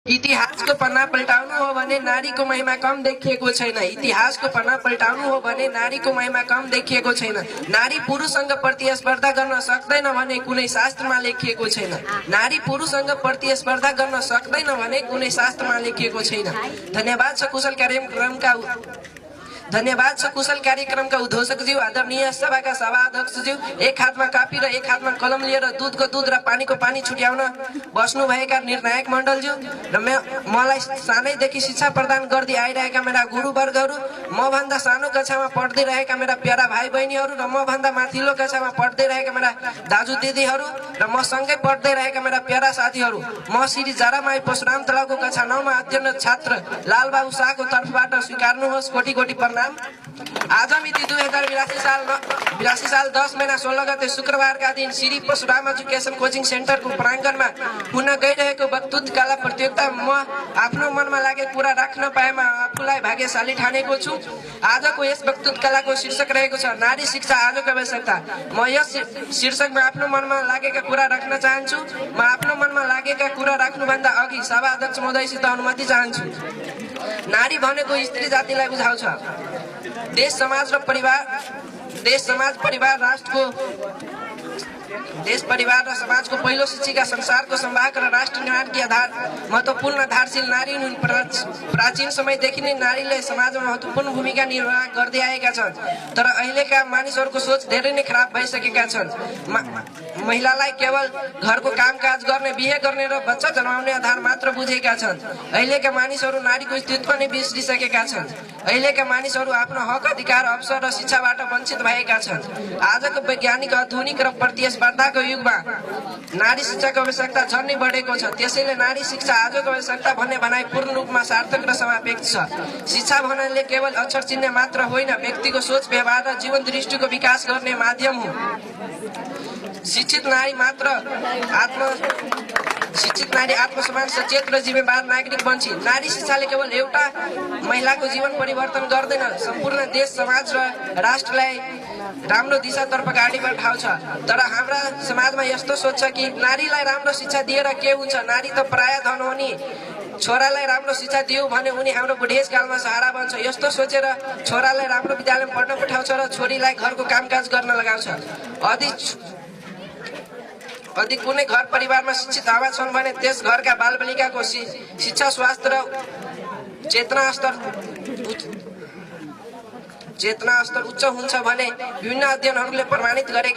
इतिहासको पन्ना पल्टाउनु हो भने नारीको महिमा कम देखिएको छैन। इतिहासको पन्ना पल्टाउनु हो भने नारीको महिमा कम देखिएको छैन। नारी पुरुषसँग प्रतिस्पर्धा गर्न सक्दैन भने कुनै शास्त्रमा लेखिएको छैन। नारी पुरुषसँग प्रतिस्पर्धा गर्न सक्दैन भने कुनै शास्त्रमा लेखिएको छैन। धन्यवाद छ कुशल कार्यक्रमका उद्घोषकज्यू, आदरणीय सभाका सभाध्यक्षज्यू, एक हातमा कापी र एक हातमा कलम लिएर दुधको दुध र पानीको पानी छुट्याउन बस्नुभएका निर्णायक मण्डलज्यू र मलाई सानैदेखि शिक्षा प्रदान गर्दै आइरहेका मेरा गुरुवर्गहरू, मभन्दा सानो कक्षामा पढ्दै रहेका मेरा प्यारा भाइ बहिनीहरू र मभन्दा माथिल्लो कक्षामा पढ्दै रहेका मेरा दाजु दिदीहरू र मसँगै पढ्दै रहेका मेरा प्यारा साथीहरू, म श्री जारामाई परशुराम तलाउको कक्षा 9 मा अध्ययनरत छात्र लालबाबु शाहको तर्फबाट स्वीकार्नुहोस् कोटी कोटी प्रणाम। आज मिति 2082 साल 10 महिना 16 गते शुक्रबारका दिन श्री परशुराम एजुकेसन कोचिङ सेन्टरको प्राङ्गणमा पुनः गइरहेको वक्तृत्व कला प्रतियोगिता म आफ्नो मनमा लागेको कुरा राख्न पाएमा आफूलाई भाग्यशाली ठानेको छु। आजको यस वक्तृत्व कलाको शीर्षक रहेको छ नारी शिक्षा आजको आवश्यकता। म यस शीर्षकमा आफ्नो मनमा लागेका कुरा राख्न चाहन्छु। म आफ्नो मनमा लागेका कुरा राख्नुभन्दा अघि सभा अध्यक्ष महोदयसित अनुमति चाहन्छु। नारी भनेको स्त्री जातिलाई बुझाउँछ। देश समाज परिवार र समाजको पहिलो शिक्षिका, संसारको संवाहक र राष्ट्र निर्माणकी आधार महत्त्वपूर्ण आधारशील नारी हुन्। प्राचीन समयदेखि नै नारीले समाजमा महत्त्वपूर्ण भूमिका निर्वाह गर्दै आएका छन्। तर अहिलेका मानिसहरूको सोच धेरै नै खराब भइसकेका छन्। महिलालाई केवल घरको कामकाज गर्ने, बिहे गर्ने र बच्चा जन्माउने आधार मात्र बुझेका छन्। अहिलेका मानिसहरू नारीको अस्तित्व नै बिर्सिसकेका छन्। अहिलेका मानिसहरू आफ्नो हक, अधिकार, अवसर र शिक्षाबाट वञ्चित भएका छन्। आजको वैज्ञानिक, आधुनिक र प्रतिस्पर्धाको युगमा नारी शिक्षाको आवश्यकता झन् नै बढेको छ। त्यसैले नारी शिक्षा आजको आवश्यकता भन्ने भनाइ पूर्ण रूपमा सार्थक र समावेश छ। शिक्षा भन्नाले केवल अक्षर चिन्ने मात्र होइन, व्यक्तिको सोच, व्यवहार र जीवन दृष्टिको विकास गर्ने माध्यम हो। शिक्षित नारी आत्मसम्मान, सचेत र जिम्मेवार नागरिक बन्छ। नारी शिक्षाले केवल एउटा महिलाको जीवन परिवर्तन गर्दैन, सम्पूर्ण देश, समाज र राष्ट्रलाई राम्रो दिशातर्फ अगाडि बढाउँछ। तर हाम्रा समाजमा यस्तो सोच छ कि नारीलाई राम्रो शिक्षा दिएर के हुन्छ, नारी त प्राय धन हो नि, छोरालाई राम्रो शिक्षा दियो भने उनी हाम्रो बुढेसकालमा सहारा बन्छ। यस्तो सोचेर छोरालाई राम्रो विद्यालयमा पढ्न पठाउँछ र छोरीलाई घरको कामकाज गर्न लगाउँछ। यदि कुनै घर परिवारमा शिक्षित आमा छन् भने त्यस घरका बालबालिकाको शिक्षा, स्वास्थ्य र चेतना स्तर उच्च हुन्छ भने विभिन्न अध्ययनहरूले प्रमाणित गरेका